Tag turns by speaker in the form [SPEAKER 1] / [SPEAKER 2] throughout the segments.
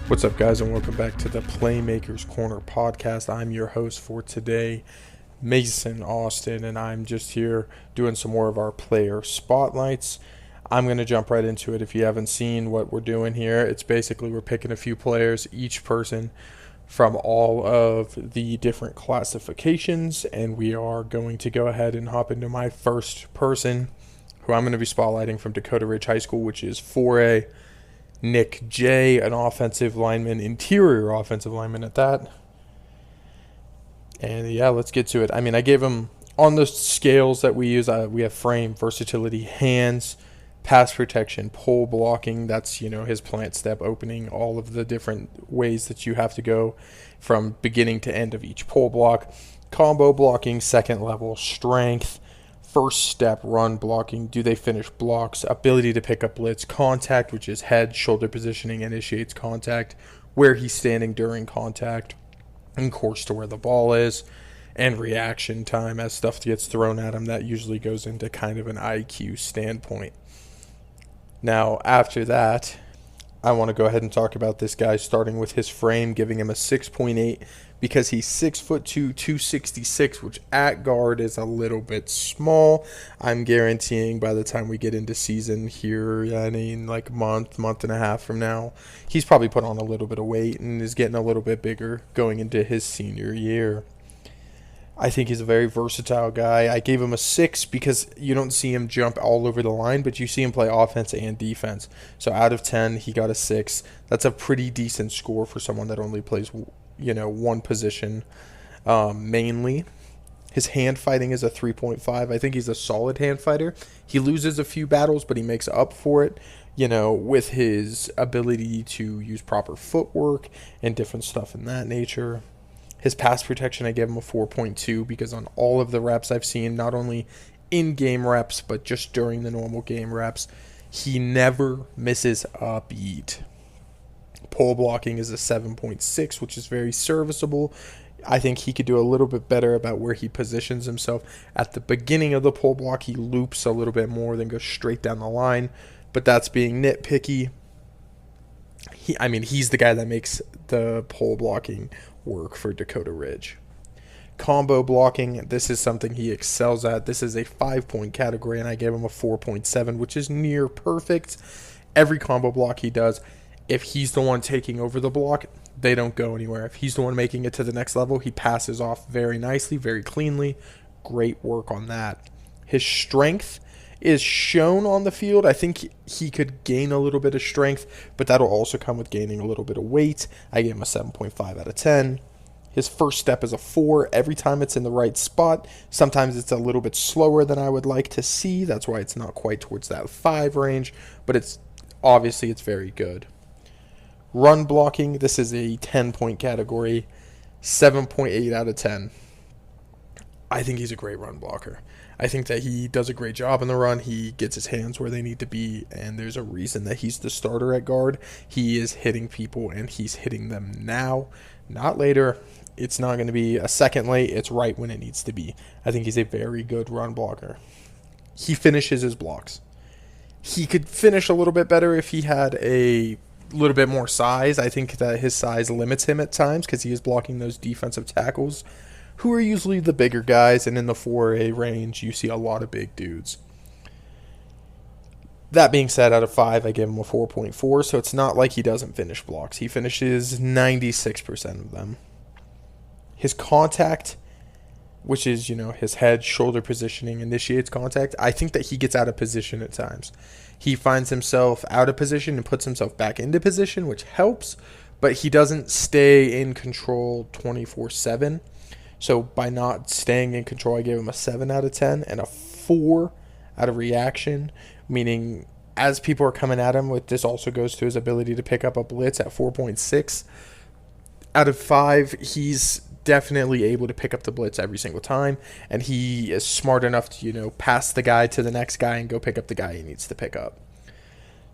[SPEAKER 1] What's up, guys, and welcome back to the Playmakers Corner podcast. I'm your host for today, Mason Austin, and I'm just here doing some more of our player spotlights. I'm going to jump right into it. If you haven't seen what we're doing here, it's basically we're picking a few players, each person from all of the different classifications, and we are going to go ahead and hop into my first person, who I'm going to be spotlighting from Dakota Ridge High School, which is 4A. Nick J., an offensive lineman, interior offensive lineman at that. And yeah, let's get to it. I mean, I gave him, on the scales that we use, we have frame, versatility, hands, pass protection, pole blocking. That's, his plant step opening, all of the different ways that you have to go from beginning to end of each pole block. Combo blocking, second level, strength, first step, run blocking, do they finish blocks, ability to pick up blitz, contact, which is head, shoulder positioning, initiates contact, where he's standing during contact, and course to where the ball is, and reaction time as stuff gets thrown at him. That usually goes into kind of an IQ standpoint. Now, after that, I want to go ahead and talk about this guy, starting with his frame, giving him a 6.8 because he's 6'2", 266, which at guard is a little bit small. I'm guaranteeing by the time we get into season here, like month and a half from now, he's probably put on a little bit of weight and is getting a little bit bigger going into his senior year. I think he's a very versatile guy. I gave him a 6 because you don't see him jump all over the line, but you see him play offense and defense. So out of 10, he got a 6. That's a pretty decent score for someone that only plays, one position mainly. His hand fighting is a 3.5. I think he's a solid hand fighter. He loses a few battles, but he makes up for it, with his ability to use proper footwork and different stuff in that nature. His pass protection, I gave him a 4.2 because on all of the reps I've seen, not only in-game reps, but just during the normal game reps, he never misses a beat. Pole blocking is a 7.6, which is very serviceable. I think he could do a little bit better about where he positions himself. At the beginning of the pole block, he loops a little bit more than goes straight down the line, but that's being nitpicky. He's the guy that makes the pole blocking work for Dakota Ridge. Combo blocking, this is something he excels at. This is a 5-point category, and I gave him a 4.7, which is near perfect. Every combo block he does, if he's the one taking over the block, they don't go anywhere. If he's the one making it to the next level, he passes off very nicely, very cleanly. Great work on that. His strength is shown on the field. I think he could gain a little bit of strength, but that'll also come with gaining a little bit of weight. I gave him a 7.5 out of 10. His first step is a 4 every time it's in the right spot. Sometimes it's a little bit slower than I would like to see. That's why it's not quite towards that 5 range, but it's very good. Run blocking, this is a 10-point category, 7.8 out of 10. I think he's a great run blocker. I think that he does a great job in the run. He gets his hands where they need to be, and there's a reason that he's the starter at guard. He is hitting people, and he's hitting them now, not later. It's not going to be a second late. It's right when it needs to be. I think he's a very good run blocker. He finishes his blocks. He could finish a little bit better if he had a little bit more size. I think that his size limits him at times because he is blocking those defensive tackles, who are usually the bigger guys, and in the 4A range, you see a lot of big dudes. That being said, out of 5, I gave him a 4.4, so it's not like he doesn't finish blocks. He finishes 96% of them. His contact, which is, his head, shoulder positioning, initiates contact, I think that he gets out of position at times. He finds himself out of position and puts himself back into position, which helps, but he doesn't stay in control 24/7. So by not staying in control, I gave him a 7 out of 10 and a 4 out of reaction, meaning as people are coming at him, this also goes to his ability to pick up a blitz at 4.6. Out of 5, he's definitely able to pick up the blitz every single time, and he is smart enough to, pass the guy to the next guy and go pick up the guy he needs to pick up.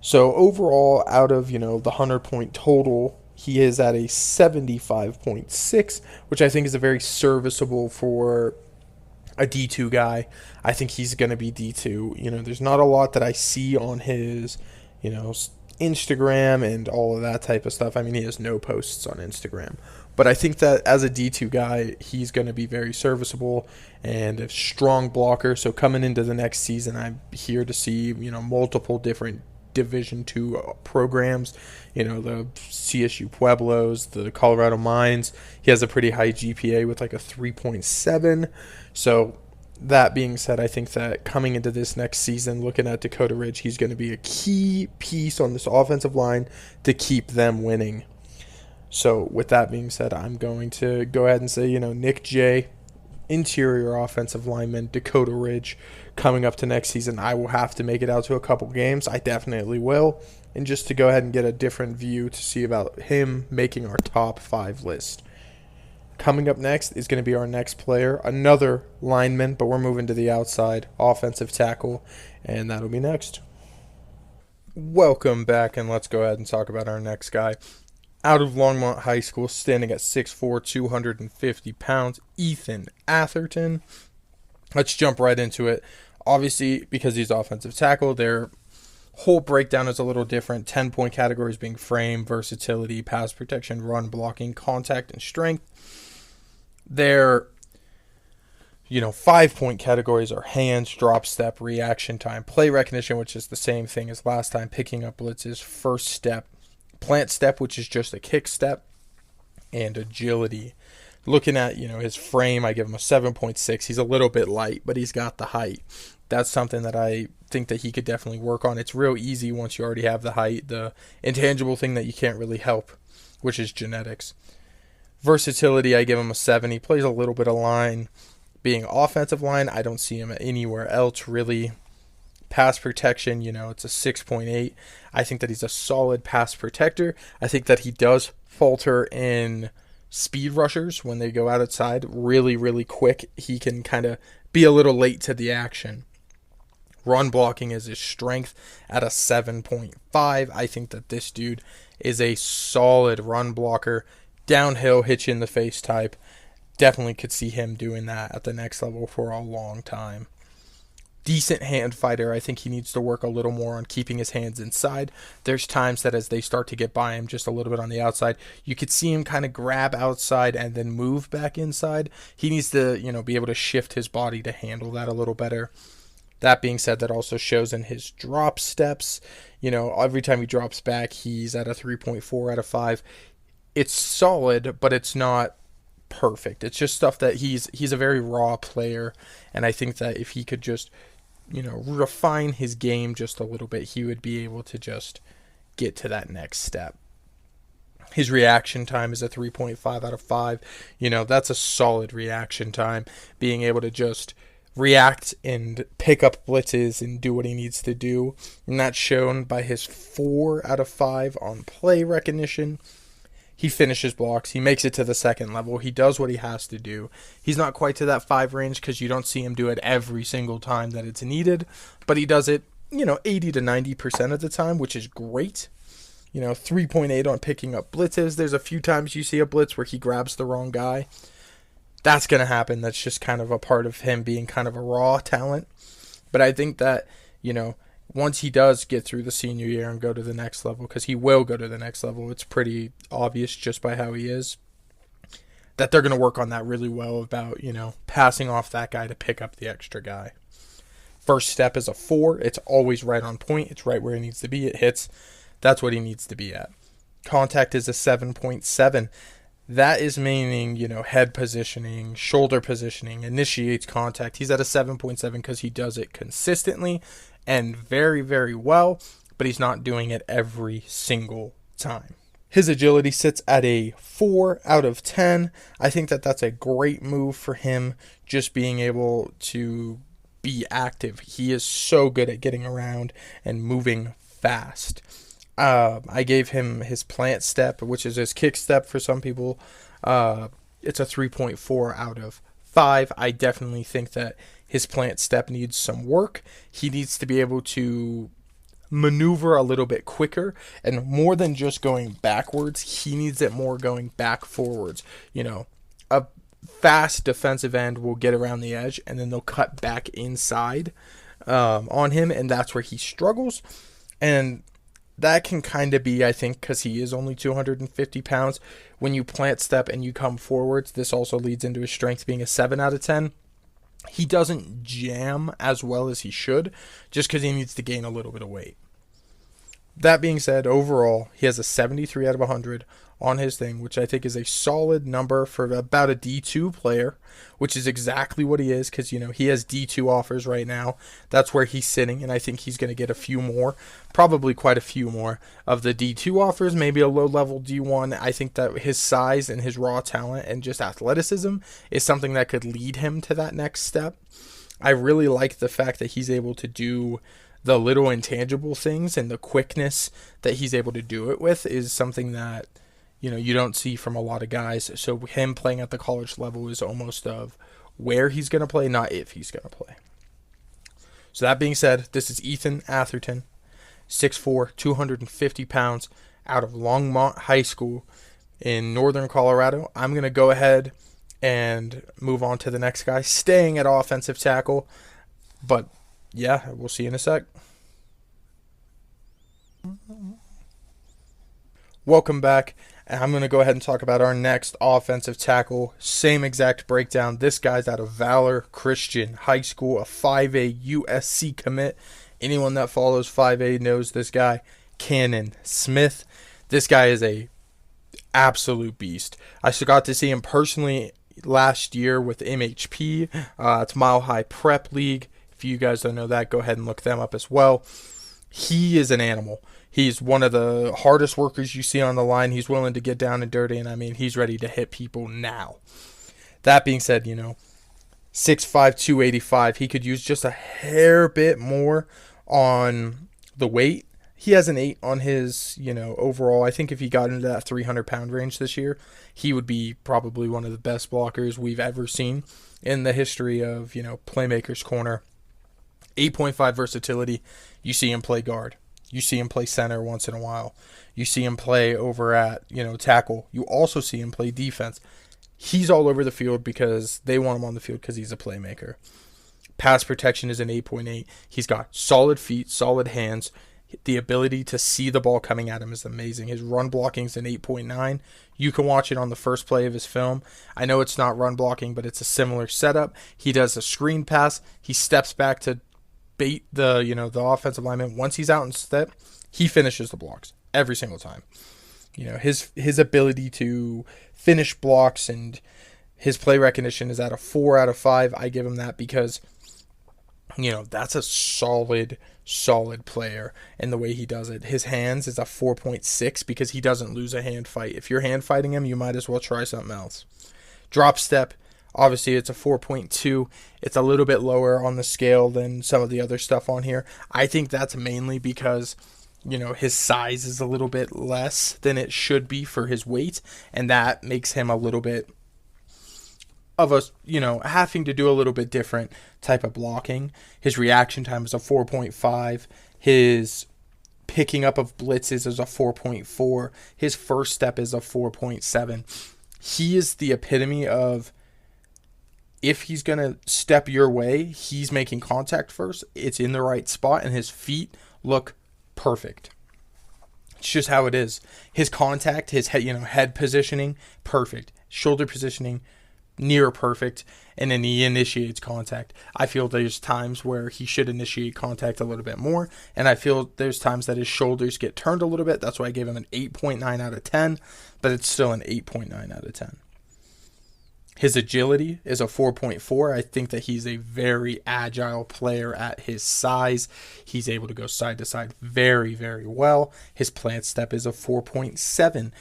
[SPEAKER 1] So overall, out of, the 100-point total, he is at a 75.6, which I think is a very serviceable for a D2 guy. I think he's going to be D2. There's not a lot that I see on his, Instagram and all of that type of stuff. I mean, he has no posts on Instagram. But I think that as a D2 guy, he's going to be very serviceable and a strong blocker. So coming into the next season, I'm here to see, multiple different Division II programs, the CSU Pueblos, the Colorado Mines. He has a pretty high GPA with like a 3.7. So that being said, I think that coming into this next season, looking at Dakota Ridge, he's going to be a key piece on this offensive line to keep them winning. So with that being said, I'm going to go ahead and say, Nick J, interior offensive lineman, Dakota Ridge, coming up to next season. I will have to make it out to a couple games. I definitely will. And just to go ahead and get a different view to see about him making our top 5 list. Coming up next is going to be our next player, another lineman, but we're moving to the outside, offensive tackle, and that'll be next. Welcome back, and let's go ahead and talk about our next guy. Out of Longmont High School, standing at 6'4", 250 pounds, Ethan Atherton. Let's jump right into it. Obviously, because he's offensive tackle, their whole breakdown is a little different. 10-point categories being frame, versatility, pass protection, run blocking, contact, and strength. Their 5-point categories are hands, drop step, reaction time, play recognition, which is the same thing as last time, picking up blitzes, first step, plant step, which is just a kick step, and agility. Looking at, his frame, I give him a 7.6. He's a little bit light, but he's got the height. That's something that I think that he could definitely work on. It's real easy once you already have the height, the intangible thing that you can't really help, which is genetics. Versatility, I give him a 7. He plays a little bit of line. Being offensive line, I don't see him anywhere else really. Pass protection, it's a 6.8. I think that he's a solid pass protector. I think that he does falter in speed rushers when they go outside really, really quick. He can kind of be a little late to the action. Run blocking is his strength at a 7.5. I think that this dude is a solid run blocker. Downhill, hit you in the face type. Definitely could see him doing that at the next level for a long time. Decent hand fighter. I think he needs to work a little more on keeping his hands inside. There's times that as they start to get by him just a little bit on the outside, you could see him kind of grab outside and then move back inside. He needs to, be able to shift his body to handle that a little better. That being said, that also shows in his drop steps. Every time he drops back, he's at a 3.4 out of 5. It's solid, but it's not perfect. It's just stuff that he's a very raw player, and I think that if he could just refine his game just a little bit, he would be able to just get to that next step. His reaction time is a 3.5 out of 5. That's a solid reaction time. Being able to just react and pick up blitzes and do what he needs to do. And that's shown by his 4 out of 5 on play recognition. He finishes blocks. He makes it to the second level. He does what he has to do. He's not quite to that 5 range because you don't see him do it every single time that it's needed. But he does it, 80 to 90% of the time, which is great. 3.8 on picking up blitzes. There's a few times you see a blitz where he grabs the wrong guy. That's going to happen. That's just kind of a part of him being kind of a raw talent. But I think that, once he does get through the senior year and go to the next level, because he will go to the next level, it's pretty obvious just by how he is, that they're going to work on that really well about, passing off that guy to pick up the extra guy. First step is a 4. It's always right on point. It's right where it needs to be. It hits. That's what he needs to be at. Contact is a 7.7. That is meaning, head positioning, shoulder positioning, initiates contact. He's at a 7.7 because he does it consistently and very, very well, but he's not doing it every single time. His agility sits at a 4 out of 10. I think that that's a great move for him, just being able to be active. He is so good at getting around and moving fast. I gave him his plant step, which is his kick step for some people. It's a 3.4 out of 5. I definitely think that his plant step needs some work. He needs to be able to maneuver a little bit quicker, and more than just going backwards, he needs it more going back forwards. A fast defensive end will get around the edge, and then they'll cut back inside on him, and that's where he struggles. And that can kind of be, I think, because he is only 250 pounds. When you plant step and you come forwards, this also leads into his strength being a 7 out of 10. He doesn't jam as well as he should just because he needs to gain a little bit of weight. That being said, overall, he has a 73 out of 100 on his thing, which I think is a solid number for about a D2 player, which is exactly what he is because, he has D2 offers right now. That's where he's sitting, and I think he's going to get a few more, probably quite a few more of the D2 offers, maybe a low-level D1. I think that his size and his raw talent and just athleticism is something that could lead him to that next step. I really like the fact that he's able to do the little intangible things, and the quickness that he's able to do it with is something that you don't see from a lot of guys. So him playing at the college level is almost of where he's going to play, not if he's going to play. So that being said, this is Ethan Atherton, 6'4", 250 pounds, out of Longmont High School in northern Colorado. I'm going to go ahead and move on to the next guy, staying at offensive tackle. But yeah, we'll see you in a sec. Welcome back. And I'm going to go ahead and talk about our next offensive tackle. Same exact breakdown. This guy's out of Valor Christian High School, a 5A USC commit. Anyone that follows 5A knows this guy. Kannon Smith. This guy is a absolute beast. I got to see him personally last year with MHP. It's Mile High Prep League. If you guys don't know that, go ahead and look them up as well. He is an animal. He's one of the hardest workers you see on the line. He's willing to get down and dirty, and he's ready to hit people now. That being said, 6'5", 285. He could use just a hair bit more on the weight. He has an 8 on his, overall. I think if he got into that 300-pound range this year, he would be probably one of the best blockers we've ever seen in the history of, Playmakers Corner. 8.5 versatility. You see him play guard. You see him play center once in a while. You see him play over at, tackle. You also see him play defense. He's all over the field because they want him on the field because he's a playmaker. Pass protection is an 8.8. He's got solid feet, solid hands. The ability to see the ball coming at him is amazing. His run blocking is an 8.9. You can watch it on the first play of his film. I know it's not run blocking, but it's a similar setup. He does a screen pass. He steps back to bait the offensive lineman. Once he's out in step, he finishes the blocks every single time. His ability to finish blocks and his play recognition is at a 4 out of 5. I give him that because that's a solid player, and the way he does it. His hands is a 4.6 because he doesn't lose a hand fight. If you're hand fighting him, you might as well try something else. Drop step, obviously it's a 4.2. It's a little bit lower on the scale than some of the other stuff on here. I think that's mainly because his size is a little bit less than it should be for his weight, and that makes him a little bit of a, having to do a little bit different type of blocking. His reaction time is a 4.5. His picking up of blitzes is a 4.4. His first step is a 4.7. He is the epitome of, if he's going to step your way, he's making contact first. It's in the right spot, and his feet look perfect. It's just how it is. His contact, his head positioning, perfect. Shoulder positioning, near perfect, and then he initiates contact. I feel there's times where he should initiate contact a little bit more, and I feel there's times that his shoulders get turned a little bit. That's why I gave him an 8.9 out of 10, but it's still an 8.9 out of 10. His agility is a 4.4. I think that he's a very agile player at his size. He's able to go side to side very, very well. His plant step is a 4.7.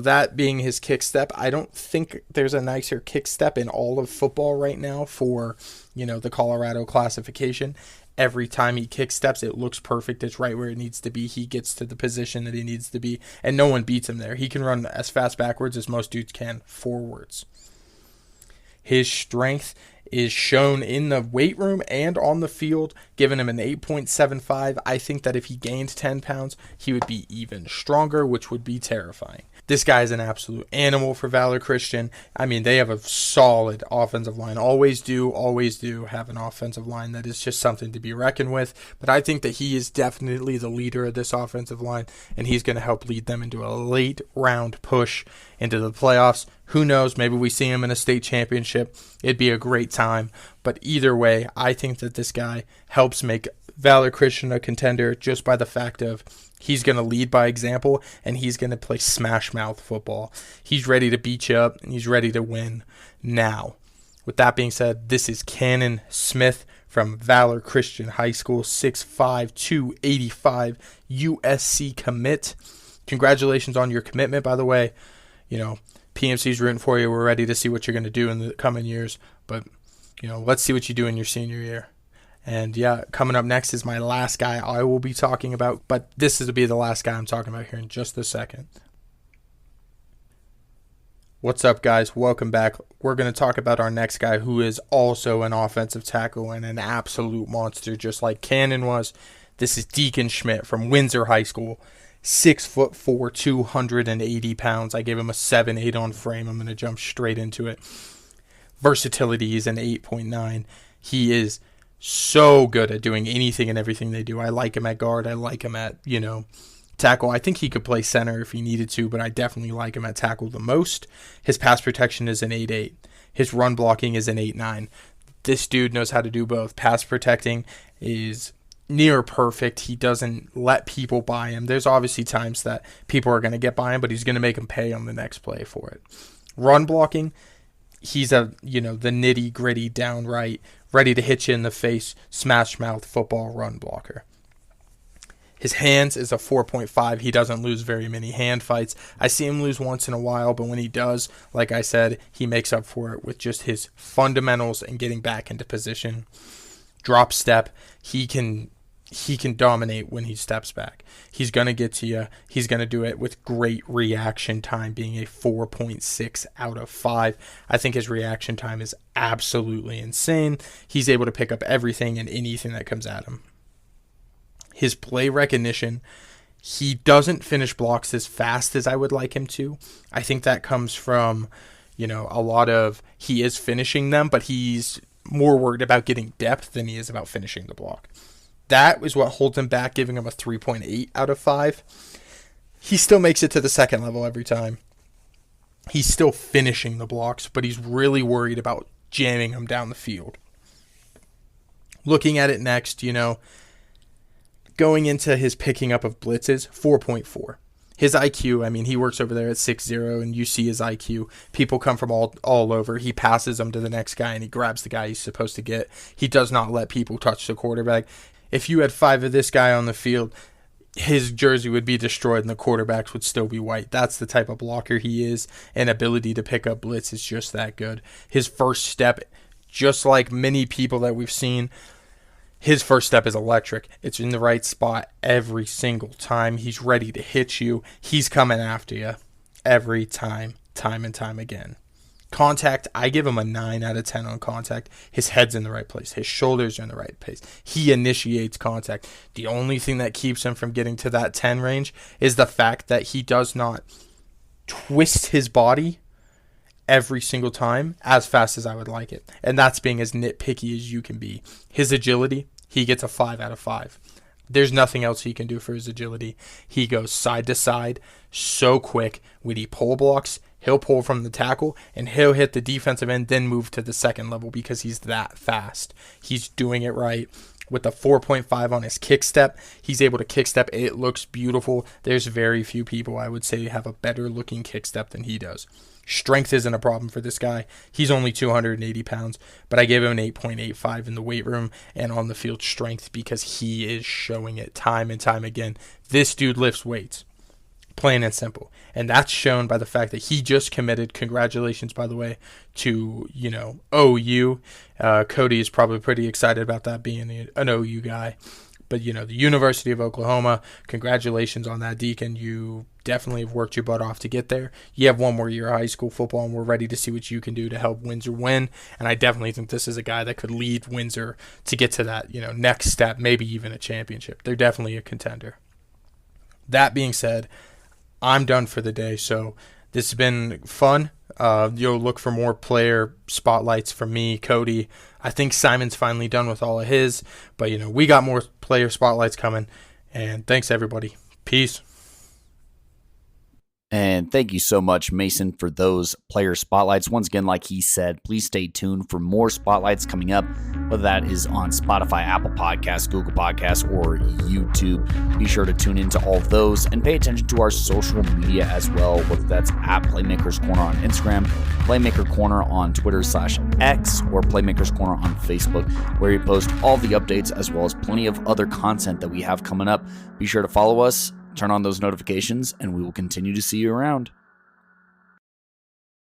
[SPEAKER 1] That being his kick step, I don't think there's a nicer kick step in all of football right now for, the Colorado classification. Every time he kick steps, it looks perfect. It's right where it needs to be. He gets to the position that he needs to be, and no one beats him there. He can run as fast backwards as most dudes can forwards. His strength is shown in the weight room and on the field, giving him an 8.75. I think that if he gained 10 pounds, he would be even stronger, which would be terrifying. This guy is an absolute animal for Valor Christian. I mean, they have a solid offensive line. Always do have an offensive line that is just something to be reckoned with. But I think that he is definitely the leader of this offensive line, and he's going to help lead them into a late round push into the playoffs. Who knows? Maybe we see him in a state championship. It'd be a great time. But either way, I think that this guy helps make Valor Christian a contender just by the fact of he's going to lead by example, and he's going to play smash mouth football. He's ready to beat you up, and he's ready to win now. With that being said, this is Kannon Smith from Valor Christian High School, 6'5", 285, USC commit. Congratulations on your commitment, by the way. You know, PMC's rooting for you. We're ready to see what you're going to do in the coming years. But, you know, let's see what you do in your senior year. And yeah, coming up next is my last guy I will be talking about, but this is to be the last guy I'm talking about here in just a second. What's up, guys? Welcome back. We're going to talk about our next guy, who is also an offensive tackle and an absolute monster, just like Kannon was. This is Deacon Schmitt from Windsor High School, 6'4", 280 pounds. I gave him a 7.8 on frame. I'm going to jump straight into it. Versatility is an 8.9. He is so good at doing anything and everything they do. I like him at guard. I like him at, tackle. I think he could play center if he needed to, but I definitely like him at tackle the most. His pass protection is an 8.8. His run blocking is an 8.9. This dude knows how to do both. Pass protecting is near perfect. He doesn't let people by him. There's obviously times that people are going to get by him, but he's going to make them pay on the next play for it. Run blocking, he's the nitty gritty, downright, ready to hit you in the face, smash mouth football run blocker. His hands is a 4.5. He doesn't lose very many hand fights. I see him lose once in a while, but when he does, like I said, he makes up for it with just his fundamentals and getting back into position. Drop step, he can dominate when he steps back. He's going to get to you. He's going to do it with great reaction time, being a 4.6 out of 5. I think his reaction time is absolutely insane. He's able to pick up everything and anything that comes at him. His play recognition, he doesn't finish blocks as fast as I would like him to. I think that comes from, a lot of he is finishing them, but he's more worried about getting depth than he is about finishing the block. That is what holds him back, giving him a 3.8 out of 5. He still makes it to the second level every time. He's still finishing the blocks, but he's really worried about jamming them down the field. Looking at it next, going into his picking up of blitzes, 4.4. His IQ, he works over there at 6'0", and you see his IQ. People come from all over. He passes them to the next guy, and he grabs the guy he's supposed to get. He does not let people touch the quarterback. If you had 5 of this guy on the field, his jersey would be destroyed and the quarterbacks would still be white. That's the type of blocker he is, and ability to pick up blitz is just that good. His first step, just like many people that we've seen, his first step is electric. It's in the right spot every single time. He's ready to hit you. He's coming after you every time and time again. Contact, I give him a 9 out of 10 on contact. His head's in the right place. His shoulders are in the right place. He initiates contact. The only thing that keeps him from getting to that 10 range is the fact that he does not twist his body every single time as fast as I would like it. And that's being as nitpicky as you can be. His agility, he gets a 5 out of 5. There's nothing else he can do for his agility. He goes side to side so quick. When he pull blocks, he'll pull from the tackle, and he'll hit the defensive end, then move to the second level because he's that fast. He's doing it right. With a 4.5 on his kick step, he's able to kick step. It looks beautiful. There's very few people, I would say, have a better looking kick step than he does. Strength isn't a problem for this guy. He's only 280 pounds, but I gave him an 8.85 in the weight room and on the field strength because he is showing it time and time again. This dude lifts weights. Plain and simple. And that's shown by the fact that he just committed. Congratulations, by the way, to, OU. Cody is probably pretty excited about that being an OU guy. But, the University of Oklahoma, congratulations on that, Deacon. You definitely have worked your butt off to get there. You have one more year of high school football, and we're ready to see what you can do to help Windsor win. And I definitely think this is a guy that could lead Windsor to get to that, next step, maybe even a championship. They're definitely a contender. That being said, I'm done for the day. So this has been fun. You'll look for more player spotlights from me, Cody. I think Simon's finally done with all of his, but we got more player spotlights coming. And thanks everybody. Peace.
[SPEAKER 2] And thank you so much, Mason, for those player spotlights. Once again, like he said, please stay tuned for more spotlights coming up, whether that is on Spotify, Apple Podcasts, Google Podcasts, or YouTube. Be sure to tune into all of those and pay attention to our social media as well, whether that's at Playmakers Corner on Instagram, Playmaker Corner on Twitter/X, or Playmakers Corner on Facebook, where we post all the updates as well as plenty of other content that we have coming up. Be sure to follow us, turn on those notifications, and we will continue to see you around.